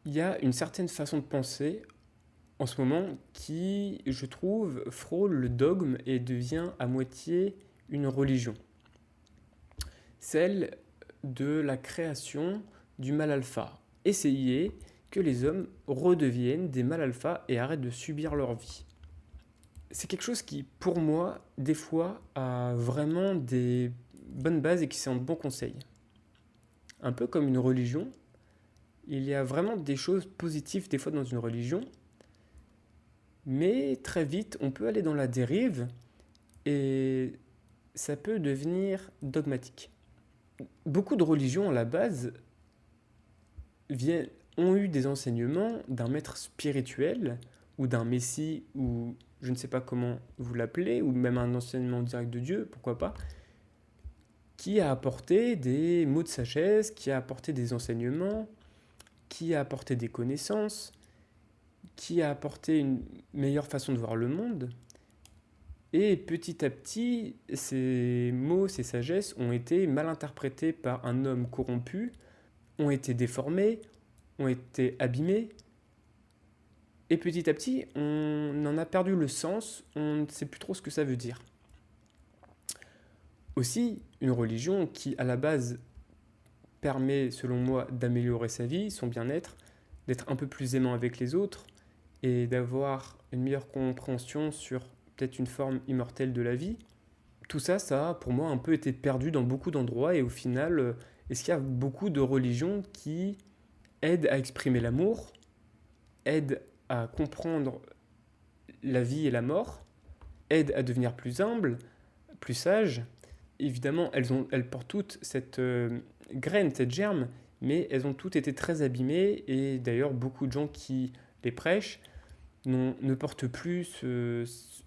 Il y a une certaine façon de penser en ce moment qui, je trouve, frôle le dogme et devient à moitié une religion. Celle de la création du mal alpha. Essayer que les hommes redeviennent des mal alpha et arrêtent de subir leur vie. C'est quelque chose qui, pour moi, des fois, a vraiment des bonnes bases et qui sont de bons conseils. Un peu comme une religion, il y a vraiment des choses positives des fois dans une religion, mais très vite, on peut aller dans la dérive et ça peut devenir dogmatique. Beaucoup de religions, à la base, ont eu des enseignements d'un maître spirituel ou d'un messie ou je ne sais pas comment vous l'appelez, ou même un enseignement direct de Dieu, pourquoi pas, qui a apporté des mots de sagesse, qui a apporté des enseignements, qui a apporté des connaissances, qui a apporté une meilleure façon de voir le monde. Et petit à petit, ces mots, ces sagesses ont été mal interprétés par un homme corrompu, ont été déformés, ont été abîmés. Et petit à petit, on en a perdu le sens, on ne sait plus trop ce que ça veut dire. Aussi, une religion qui, à la base, permet, selon moi, d'améliorer sa vie, son bien-être, d'être un peu plus aimant avec les autres et d'avoir une meilleure compréhension sur peut-être une forme immortelle de la vie. Tout ça, ça a pour moi un peu été perdu dans beaucoup d'endroits et au final, est-ce qu'il y a beaucoup de religions qui aident à exprimer l'amour, aident à comprendre la vie et la mort, aident à devenir plus humble, plus sage. Évidemment, elles portent toutes cette graine, cette germe, mais elles ont toutes été très abîmées et d'ailleurs beaucoup de gens qui les prêchent ne portent plus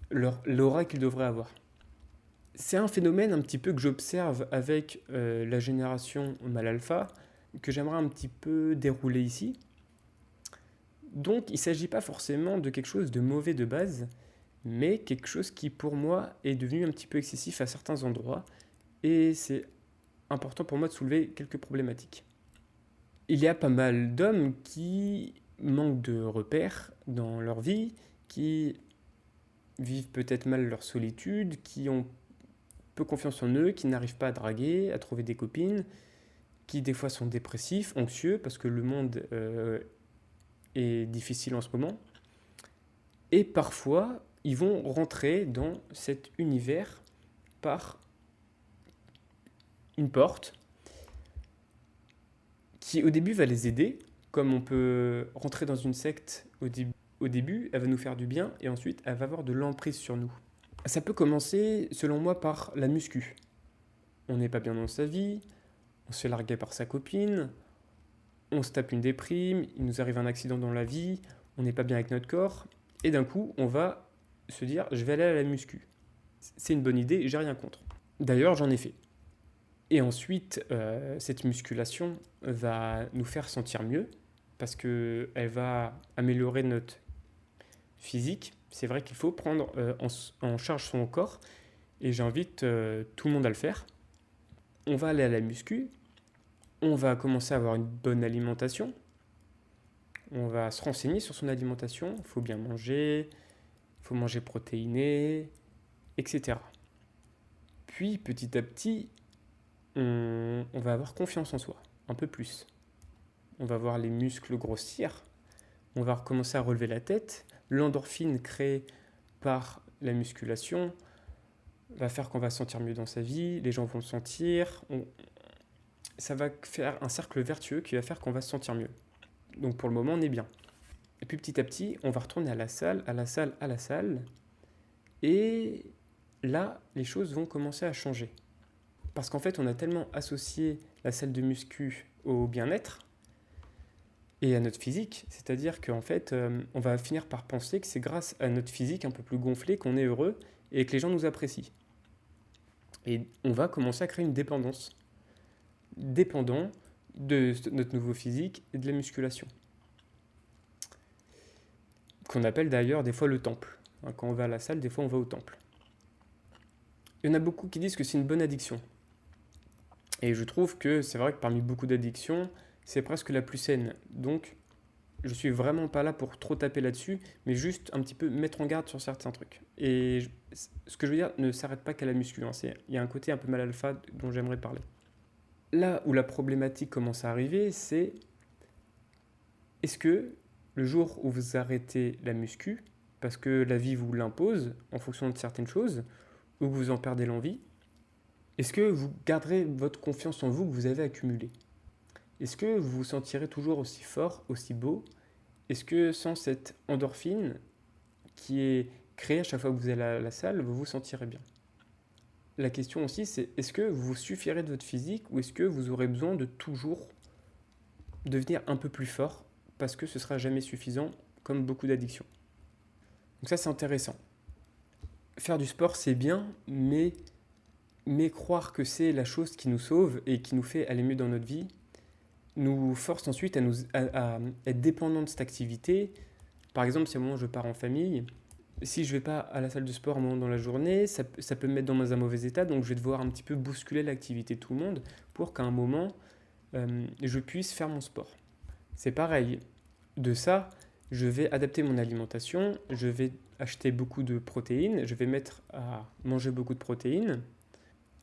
l'aura qu'ils devraient avoir. C'est un phénomène un petit peu que j'observe avec la génération mal alpha, que j'aimerais un petit peu dérouler ici. Donc il ne s'agit pas forcément de quelque chose de mauvais de base, mais quelque chose qui pour moi est devenu un petit peu excessif à certains endroits, et c'est important pour moi de soulever quelques problématiques. Il y a pas mal d'hommes qui manquent de repères dans leur vie, qui vivent peut-être mal leur solitude, qui ont peu confiance en eux, qui n'arrivent pas à draguer, à trouver des copines, qui des fois sont dépressifs, anxieux, parce que le monde est difficile en ce moment. Et parfois, ils vont rentrer dans cet univers par une porte qui au début va les aider, comme on peut rentrer dans une secte au début, elle va nous faire du bien et ensuite elle va avoir de l'emprise sur nous. Ça peut commencer, selon moi, par la muscu. On n'est pas bien dans sa vie, on se fait larguer par sa copine, on se tape une déprime, il nous arrive un accident dans la vie, on n'est pas bien avec notre corps, et d'un coup, on va se dire, je vais aller à la muscu. C'est une bonne idée, j'ai rien contre. D'ailleurs, j'en ai fait. Et ensuite, cette musculation va nous faire sentir mieux, parce qu'elle va améliorer notre physique. C'est vrai qu'il faut prendre en charge son corps, et j'invite tout le monde à le faire. On va aller à la muscu, on va commencer à avoir une bonne alimentation, on va se renseigner sur son alimentation, il faut bien manger, il faut manger protéiné, etc. Puis petit à petit, on va avoir confiance en soi, un peu plus. On va voir les muscles grossir, on va recommencer à relever la tête, l'endorphine créée par la musculation va faire qu'on va se sentir mieux dans sa vie, les gens vont le sentir, ça va faire un cercle vertueux qui va faire qu'on va se sentir mieux. Donc pour le moment, on est bien. Et puis petit à petit, on va retourner à la salle, à la salle, à la salle. Et là, les choses vont commencer à changer. Parce qu'en fait, on a tellement associé la salle de muscu au bien-être et à notre physique, c'est-à-dire qu'en fait, on va finir par penser que c'est grâce à notre physique un peu plus gonflé qu'on est heureux et que les gens nous apprécient. Et on va commencer à créer une dépendance. Dépendant de notre nouveau physique et de la musculation. Qu'on appelle d'ailleurs des fois le temple. Quand on va à la salle, des fois on va au temple. Il y en a beaucoup qui disent que c'est une bonne addiction. Et je trouve que c'est vrai que parmi beaucoup d'addictions, c'est presque la plus saine. Donc, je suis vraiment pas là pour trop taper là-dessus, mais juste un petit peu mettre en garde sur certains trucs. Ce que je veux dire ne s'arrête pas qu'à la muscu, hein. Il y a un côté un peu mal alpha dont j'aimerais parler. Là où la problématique commence à arriver, c'est est-ce que le jour où vous arrêtez la muscu, parce que la vie vous l'impose en fonction de certaines choses, ou que vous en perdez l'envie, est-ce que vous garderez votre confiance en vous que vous avez accumulée? Est-ce que vous vous sentirez toujours aussi fort, aussi beau? Est-ce que sans cette endorphine qui est créée à chaque fois que vous allez à la salle, vous vous sentirez bien? La question aussi, c'est est-ce que vous vous suffirez de votre physique ou est-ce que vous aurez besoin de toujours devenir un peu plus fort parce que ce sera jamais suffisant, comme beaucoup d'addictions. Donc ça, c'est intéressant. Faire du sport, c'est bien, mais croire que c'est la chose qui nous sauve et qui nous fait aller mieux dans notre vie nous force ensuite à être dépendant de cette activité. Par exemple, si à un moment je pars en famille, si je ne vais pas à la salle de sport un moment dans la journée, ça peut me mettre dans un mauvais état, donc je vais devoir un petit peu bousculer l'activité de tout le monde pour qu'à un moment, je puisse faire mon sport. C'est pareil. De ça, je vais adapter mon alimentation, je vais acheter beaucoup de protéines, je vais mettre à manger beaucoup de protéines.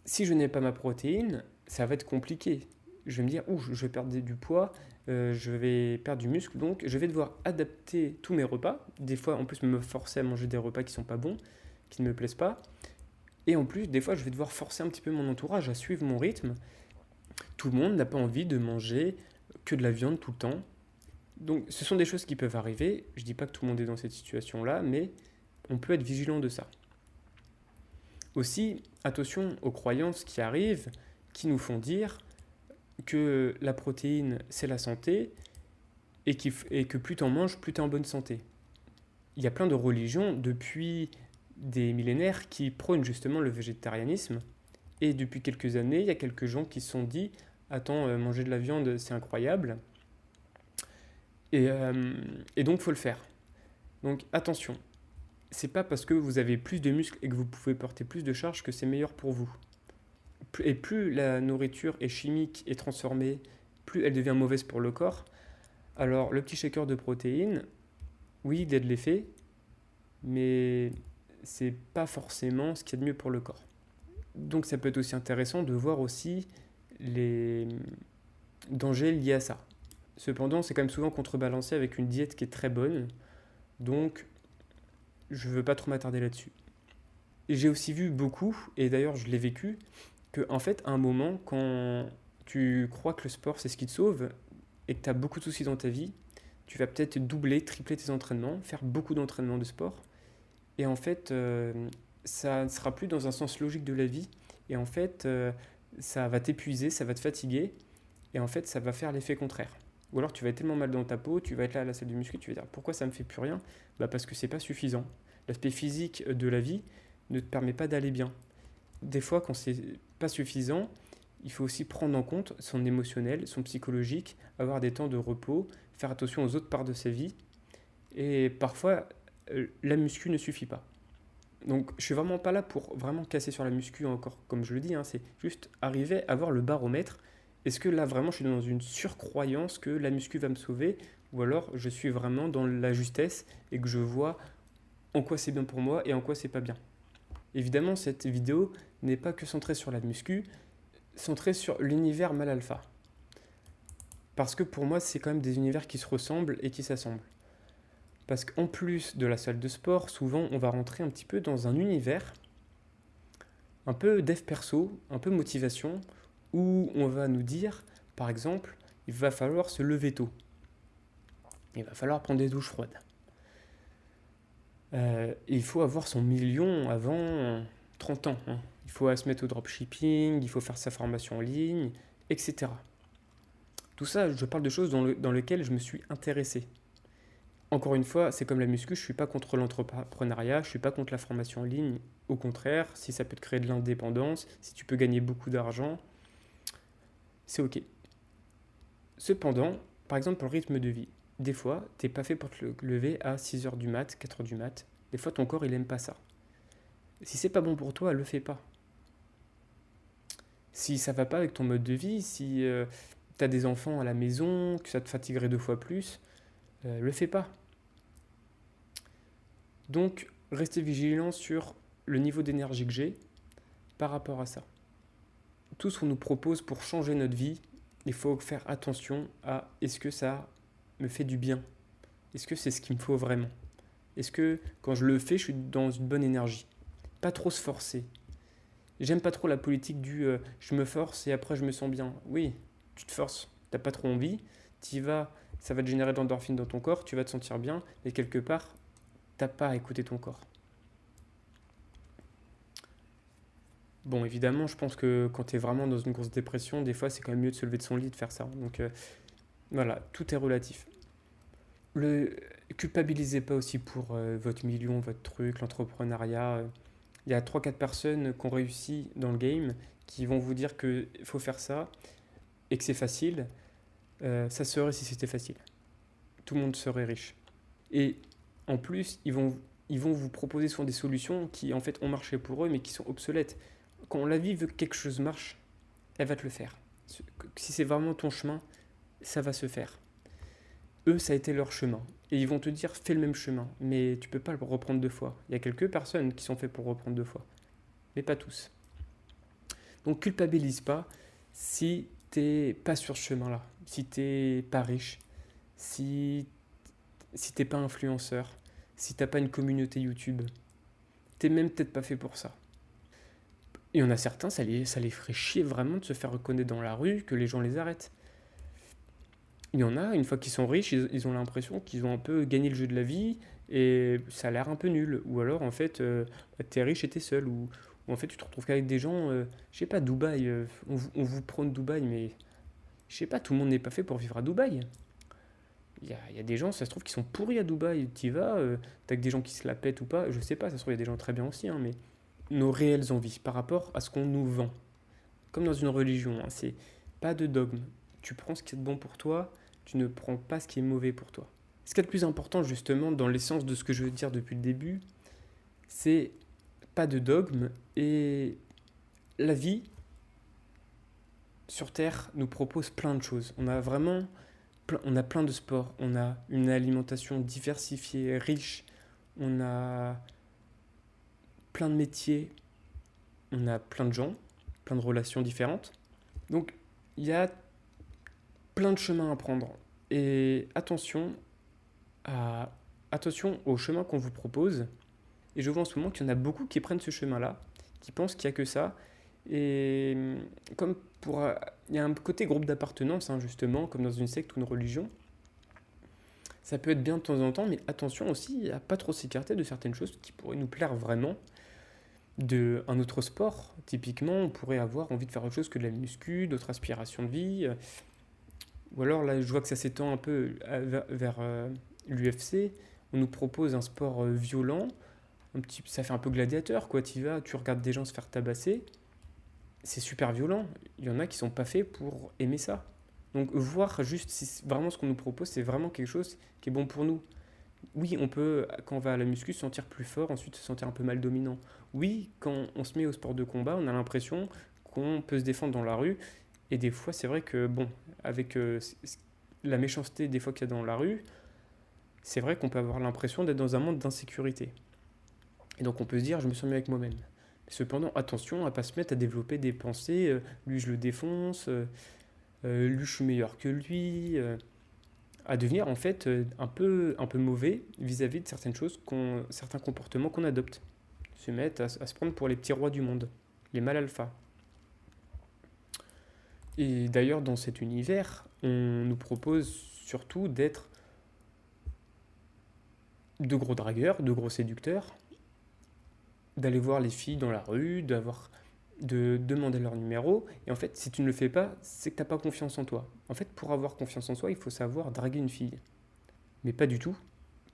Si je n'ai pas ma protéine, ça va être compliqué. Je vais me dire, je vais perdre du poids, je vais perdre du muscle, donc je vais devoir adapter tous mes repas. Des fois, en plus, me forcer à manger des repas qui ne sont pas bons, qui ne me plaisent pas. Et en plus, des fois, je vais devoir forcer un petit peu mon entourage à suivre mon rythme. Tout le monde n'a pas envie de manger que de la viande tout le temps. Donc, ce sont des choses qui peuvent arriver. Je ne dis pas que tout le monde est dans cette situation-là, mais on peut être vigilant de ça. Aussi, attention aux croyances qui arrivent, qui nous font dire que la protéine, c'est la santé, et que plus tu en manges, plus tu es en bonne santé. Il y a plein de religions depuis des millénaires qui prônent justement le végétarianisme. Et depuis quelques années, il y a quelques gens qui se sont dit « Attends, manger de la viande, c'est incroyable ». Et donc, il faut le faire. Donc, attention. C'est pas parce que vous avez plus de muscles et que vous pouvez porter plus de charges que c'est meilleur pour vous. Et plus la nourriture est chimique et transformée, plus elle devient mauvaise pour le corps. Alors, le petit shaker de protéines, oui, il a de l'effet, mais c'est pas forcément ce qu'il y a de mieux pour le corps. Donc, ça peut être aussi intéressant de voir aussi les dangers liés à ça. Cependant, c'est quand même souvent contrebalancé avec une diète qui est très bonne. Donc, je ne veux pas trop m'attarder là-dessus. Et j'ai aussi vu beaucoup, et d'ailleurs je l'ai vécu, qu'en fait, à un moment, quand tu crois que le sport c'est ce qui te sauve, et que tu as beaucoup de soucis dans ta vie, tu vas peut-être doubler, tripler tes entraînements, faire beaucoup d'entraînements de sport. Et en fait, ça ne sera plus dans un sens logique de la vie. Et en fait, ça va t'épuiser, ça va te fatiguer. Et en fait, ça va faire l'effet contraire. Ou alors tu vas être tellement mal dans ta peau, tu vas être là à la salle de muscu, tu vas dire pourquoi ça me fait plus rien? Parce que c'est pas suffisant. L'aspect physique de la vie ne te permet pas d'aller bien. Des fois, quand c'est pas suffisant, il faut aussi prendre en compte son émotionnel, son psychologique, avoir des temps de repos, faire attention aux autres parts de sa vie. Et parfois, la muscu ne suffit pas. Donc, je suis vraiment pas là pour vraiment casser sur la muscu encore, comme je le dis, hein, c'est juste arriver à voir le baromètre. Est-ce que là, vraiment, je suis dans une surcroyance que la muscu va me sauver? Ou alors, je suis vraiment dans la justesse et que je vois en quoi c'est bien pour moi et en quoi c'est pas bien. Évidemment, cette vidéo n'est pas que centrée sur la muscu, centrée sur l'univers mal alpha. Parce que pour moi, c'est quand même des univers qui se ressemblent et qui s'assemblent. Parce qu'en plus de la salle de sport, souvent, on va rentrer un petit peu dans un univers un peu dev perso, un peu motivation, où on va nous dire, par exemple, il va falloir se lever tôt. Il va falloir prendre des douches froides. Il faut avoir son million avant 30 ans. Hein. Il faut se mettre au dropshipping, il faut faire sa formation en ligne, etc. Tout ça, je parle de choses dans lesquelles je me suis intéressé. Encore une fois, c'est comme la muscu, je ne suis pas contre l'entrepreneuriat, je ne suis pas contre la formation en ligne. Au contraire, si ça peut te créer de l'indépendance, si tu peux gagner beaucoup d'argent, c'est ok. Cependant, par exemple, pour le rythme de vie, des fois, tu n'es pas fait pour te lever à 6h du mat, 4h du mat. Des fois, ton corps, il n'aime pas ça. Si c'est pas bon pour toi, le fais pas. Si ça va pas avec ton mode de vie, si tu as des enfants à la maison, que ça te fatiguerait 2 fois plus, le fais pas. Donc, restez vigilant sur le niveau d'énergie que j'ai par rapport à ça. Tout ce qu'on nous propose pour changer notre vie, il faut faire attention à est-ce que ça me fait du bien? Est-ce que c'est ce qu'il me faut vraiment? Est-ce que quand je le fais, je suis dans une bonne énergie? Pas trop se forcer. J'aime pas trop la politique du je me force et après je me sens bien. Oui, tu te forces, t'as pas trop envie, t'y vas, ça va te générer de l'endorphine dans ton corps, tu vas te sentir bien, mais quelque part, t'as pas à écouter ton corps. Bon, évidemment, je pense que quand tu es vraiment dans une grosse dépression, des fois, c'est quand même mieux de se lever de son lit et de faire ça. Donc voilà, tout est relatif. Le culpabilisez pas aussi pour votre million, votre truc, l'entrepreneuriat. Il y a trois quatre personnes qui ont réussi dans le game qui vont vous dire qu'il faut faire ça et que c'est facile. Ça serait si c'était facile. Tout le monde serait riche. Et en plus, ils vont vous proposer souvent des solutions qui en fait ont marché pour eux mais qui sont obsolètes. Quand la vie veut que quelque chose marche, elle va te le faire. Si c'est vraiment ton chemin, ça va se faire. Eux, ça a été leur chemin. Et ils vont te dire, fais le même chemin. Mais tu peux pas le reprendre deux fois. Il y a quelques personnes qui sont faites pour reprendre deux fois. Mais pas tous. Donc culpabilise pas si t'es pas sur ce chemin-là. Si t'es pas riche. Si t'es pas influenceur. Si t'as pas une communauté YouTube. T'es même peut-être pas fait pour ça. Et il y en a certains, ça les ferait chier vraiment de se faire reconnaître dans la rue, que les gens les arrêtent. Il y en a, une fois qu'ils sont riches, ils ont l'impression qu'ils ont un peu gagné le jeu de la vie et ça a l'air un peu nul. Ou alors, en fait, t'es riche et t'es seul. Ou en fait, tu te retrouves qu'avec des gens, je sais pas, Dubaï, on vous prône Dubaï, mais je sais pas, tout le monde n'est pas fait pour vivre à Dubaï. Il y a des gens, ça se trouve, qui sont pourris à Dubaï. Tu y vas, t'as que des gens qui se la pètent ou pas, je sais pas, ça se trouve, il y a des gens très bien aussi, hein, mais nos réelles envies par rapport à ce qu'on nous vend. Comme dans une religion, hein, c'est pas de dogme. Tu prends ce qui est bon pour toi, tu ne prends pas ce qui est mauvais pour toi. Ce qui est le plus important justement dans l'essence de ce que je veux dire depuis le début, c'est pas de dogme et la vie sur Terre nous propose plein de choses. On a plein de sports, on a une alimentation diversifiée, riche, on a plein de métiers, on a plein de gens, plein de relations différentes. Donc il y a plein de chemins à prendre. Et attention au chemin qu'on vous propose. Et je vois en ce moment qu'il y en a beaucoup qui prennent ce chemin-là, qui pensent qu'il n'y a que ça. Et comme il y a un côté groupe d'appartenance, hein, justement, comme dans une secte ou une religion. Ça peut être bien de temps en temps, mais attention aussi à pas trop s'écarter de certaines choses qui pourraient nous plaire vraiment. Un autre sport, typiquement, on pourrait avoir envie de faire autre chose que de la muscu, d'autres aspirations de vie. Ou alors là, je vois que ça s'étend un peu vers l'UFC. On nous propose un sport violent. Ça fait un peu gladiateur, quoi. Tu vas, tu regardes des gens se faire tabasser. C'est super violent. Il y en a qui sont pas faits pour aimer ça. Donc voir juste si vraiment ce qu'on nous propose, c'est vraiment quelque chose qui est bon pour nous. Oui, on peut, quand on va à la muscu, se sentir plus fort, ensuite se sentir un peu mal dominant. Oui, quand on se met au sport de combat, on a l'impression qu'on peut se défendre dans la rue. Et des fois, c'est vrai que, bon, avec la méchanceté des fois qu'il y a dans la rue, c'est vrai qu'on peut avoir l'impression d'être dans un monde d'insécurité. Et donc on peut se dire, je me sens mieux avec moi-même. Cependant, attention à ne pas se mettre à développer des pensées, lui je le défonce, lui je suis meilleur que lui, à devenir en fait un peu mauvais vis-à-vis de certaines choses, certains comportements qu'on adopte. Se mettre à se prendre pour les petits rois du monde, les mâles alpha. Et d'ailleurs, dans cet univers, on nous propose surtout d'être de gros dragueurs, de gros séducteurs, d'aller voir les filles dans la rue, de demander leur numéro. Et en fait, si tu ne le fais pas, c'est que tu n'as pas confiance en toi. En fait, pour avoir confiance en soi, il faut savoir draguer une fille. Mais pas du tout.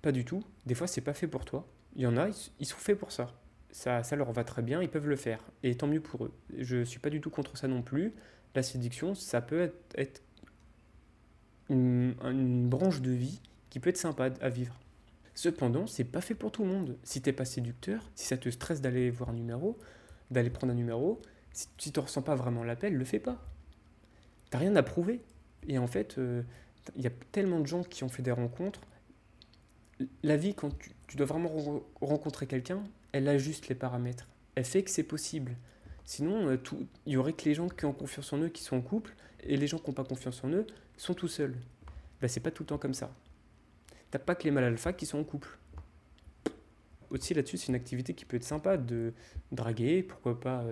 Pas du tout. Des fois, c'est pas fait pour toi. Il y en a, ils sont faits pour ça. Ça leur va très bien, ils peuvent le faire. Et tant mieux pour eux. Je ne suis pas du tout contre ça non plus. La séduction, ça peut être une branche de vie qui peut être sympa à vivre. Cependant, c'est pas fait pour tout le monde. Si t'es pas séducteur, si ça te stresse d'aller voir un numéro, d'aller prendre un numéro, si tu ne ressens pas vraiment l'appel, le fais pas. T'as rien à prouver. Et en fait, Il y a tellement de gens qui ont fait des rencontres. La vie, quand tu dois vraiment rencontrer quelqu'un, elle ajuste les paramètres. Elle fait que c'est possible. Sinon, il y aurait que les gens qui ont confiance en eux qui sont en couple, et les gens qui n'ont pas confiance en eux sont tout seuls. Ben, c'est pas tout le temps comme ça. T'as pas que les mâles alpha qui sont en couple. Aussi là-dessus, c'est une activité qui peut être sympa de draguer, pourquoi pas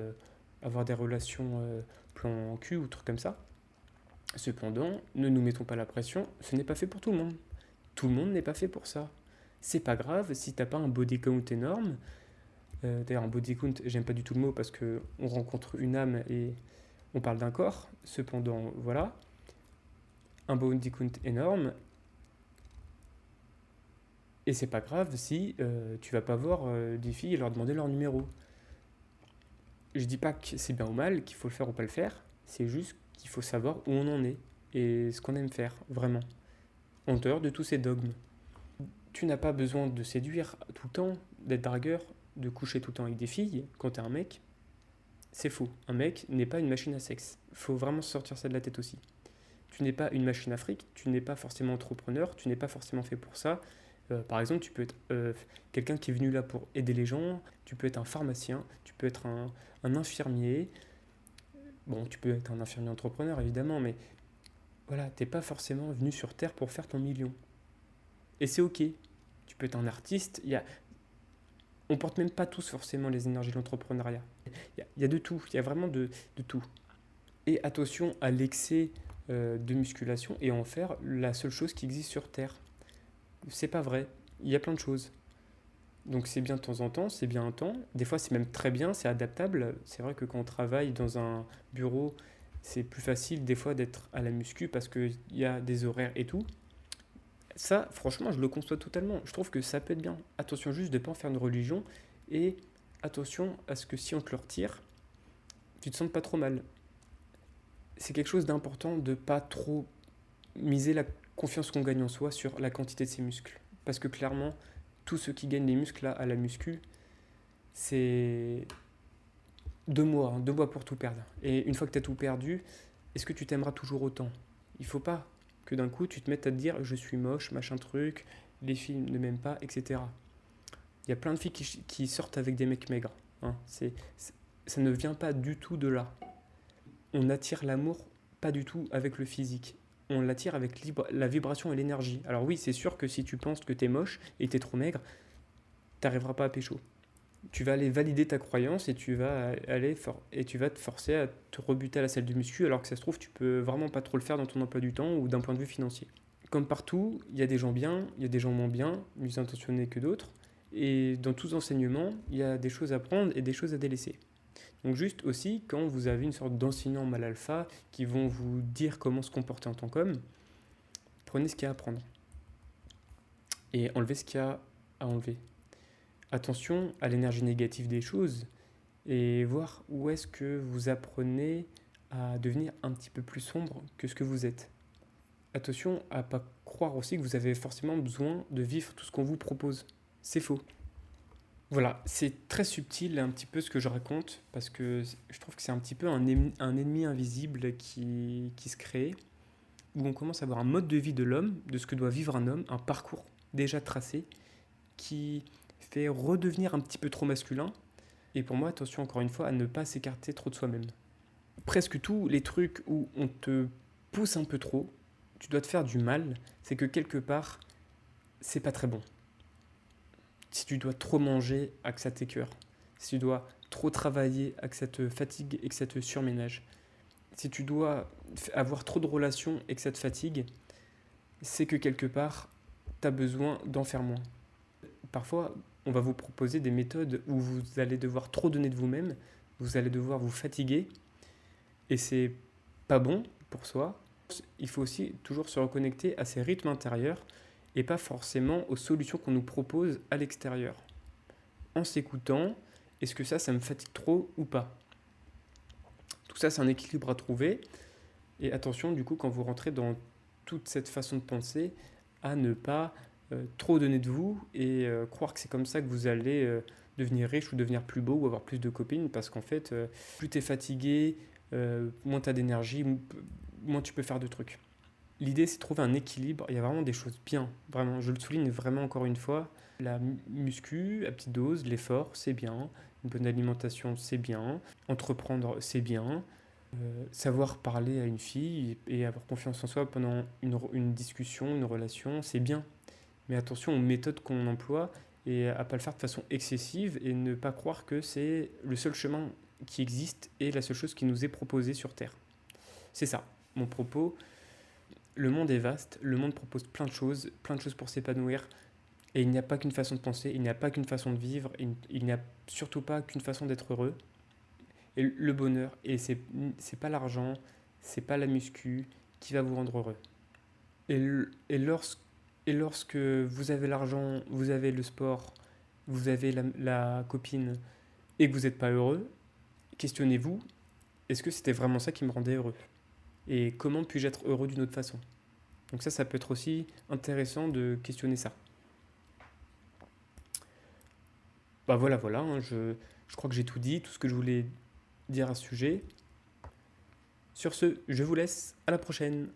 avoir des relations plan cul ou trucs comme ça. Cependant, ne nous mettons pas la pression, ce n'est pas fait pour tout le monde. Tout le monde n'est pas fait pour ça. C'est pas grave si t'as pas un body count énorme. D'ailleurs, un body count, j'aime pas du tout le mot parce que on rencontre une âme et on parle d'un corps. Cependant, voilà, un body count énorme. Et c'est pas grave si tu vas pas voir des filles et leur demander leur numéro. Je dis pas que c'est bien ou mal, qu'il faut le faire ou pas le faire. C'est juste qu'il faut savoir où on en est et ce qu'on aime faire, vraiment. En dehors de tous ces dogmes. Tu n'as pas besoin de séduire tout le temps, d'être dragueur, de coucher tout le temps avec des filles quand t'es un mec. C'est faux. Un mec n'est pas une machine à sexe. Faut vraiment sortir ça de la tête aussi. Tu n'es pas une machine à fric, tu n'es pas forcément entrepreneur, tu n'es pas forcément fait pour ça. Par exemple, tu peux être quelqu'un qui est venu là pour aider les gens, tu peux être un pharmacien, tu peux être un infirmier. Bon, tu peux être un infirmier entrepreneur évidemment, mais voilà, t'es pas forcément venu sur Terre pour faire ton million. Et c'est ok. Tu peux être un artiste. On porte même pas tous forcément les énergies de l'entrepreneuriat. Il y a de tout. Il y a vraiment de tout. Et attention à l'excès de musculation et en faire la seule chose qui existe sur Terre. C'est pas vrai. Il y a plein de choses. Donc c'est bien de temps en temps, c'est bien un temps. Des fois c'est même très bien, c'est adaptable. C'est vrai que quand on travaille dans un bureau, c'est plus facile des fois d'être à la muscu parce qu'il y a des horaires et tout. Ça, franchement, je le conçois totalement. Je trouve que ça peut être bien. Attention juste de ne pas en faire une religion et attention à ce que si on te le retire, tu te sentes pas trop mal. C'est quelque chose d'important de pas trop miser la confiance qu'on gagne en soi sur la quantité de ses muscles. Parce que clairement, tous ceux qui gagnent des muscles là, à la muscu, c'est 2 mois, 2 mois pour tout perdre. Et une fois que tu as tout perdu, est-ce que tu t'aimeras toujours autant? Il faut pas que d'un coup tu te mettes à te dire je suis moche, machin truc, les filles ne m'aiment pas, etc. Il y a plein de filles qui sortent avec des mecs maigres. Hein. Ça ne vient pas du tout de là. On attire l'amour pas du tout avec le physique. On l'attire avec la vibration et l'énergie. Alors oui, c'est sûr que si tu penses que t'es moche et t'es trop maigre, t'arriveras pas à pécho. Tu vas aller valider ta croyance et tu vas te forcer à te rebuter à la salle de muscu alors que ça se trouve tu peux vraiment pas trop le faire dans ton emploi du temps ou d'un point de vue financier. Comme partout, il y a des gens bien, il y a des gens moins bien, mieux intentionnés que d'autres, et dans tous enseignements, il y a des choses à prendre et des choses à délaisser. Donc juste aussi, quand vous avez une sorte d'enseignant mal alpha qui vont vous dire comment se comporter en tant qu'homme, prenez ce qu'il y a à prendre et enlevez ce qu'il y a à enlever. Attention à l'énergie négative des choses et voir où est-ce que vous apprenez à devenir un petit peu plus sombre que ce que vous êtes. Attention à ne pas croire aussi que vous avez forcément besoin de vivre tout ce qu'on vous propose. C'est faux. Voilà, c'est très subtil un petit peu ce que je raconte parce que je trouve que c'est un petit peu un ennemi invisible qui se crée où on commence à avoir un mode de vie de l'homme, de ce que doit vivre un homme, un parcours déjà tracé qui fait redevenir un petit peu trop masculin. Et pour moi, attention encore une fois à ne pas s'écarter trop de soi-même. Presque tous les trucs où on te pousse un peu trop, tu dois te faire du mal, c'est que quelque part, c'est pas très bon. Si tu dois trop manger, à que ça t'écœure. Si tu dois trop travailler, à que ça te fatigue et que ça te surménage. Si tu dois avoir trop de relations et que ça te fatigue, c'est que quelque part, tu as besoin d'en faire moins. Parfois, on va vous proposer des méthodes où vous allez devoir trop donner de vous-même, vous allez devoir vous fatiguer, et c'est pas bon pour soi. Il faut aussi toujours se reconnecter à ses rythmes intérieurs et pas forcément aux solutions qu'on nous propose à l'extérieur. En s'écoutant, est-ce que ça me fatigue trop ou pas? Tout ça, c'est un équilibre à trouver. Et attention, du coup, quand vous rentrez dans toute cette façon de penser, à ne pas trop donner de vous et croire que c'est comme ça que vous allez devenir riche ou devenir plus beau ou avoir plus de copines, parce qu'en fait, plus tu es fatigué, moins tu as d'énergie, moins tu peux faire de trucs. L'idée, c'est de trouver un équilibre. Il y a vraiment des choses bien, vraiment. Je le souligne vraiment encore une fois. La muscu à petite dose, l'effort, c'est bien. Une bonne alimentation, c'est bien. Entreprendre, c'est bien. Savoir parler à une fille et avoir confiance en soi pendant une discussion, une relation, c'est bien. Mais attention aux méthodes qu'on emploie et à pas le faire de façon excessive et ne pas croire que c'est le seul chemin qui existe et la seule chose qui nous est proposée sur Terre. C'est ça, mon propos. Le monde est vaste, le monde propose plein de choses pour s'épanouir. Et il n'y a pas qu'une façon de penser, il n'y a pas qu'une façon de vivre, il n'y a surtout pas qu'une façon d'être heureux. Et le bonheur, et c'est pas l'argent, c'est pas la muscu qui va vous rendre heureux. Et, et lorsque vous avez l'argent, vous avez le sport, vous avez la copine et que vous n'êtes pas heureux, questionnez-vous, est-ce que c'était vraiment ça qui me rendait heureux? Et comment puis-je être heureux d'une autre façon? Donc ça peut être aussi intéressant de questionner ça. Bah voilà, hein, je crois que j'ai tout dit, tout ce que je voulais dire à ce sujet. Sur ce, je vous laisse, à la prochaine.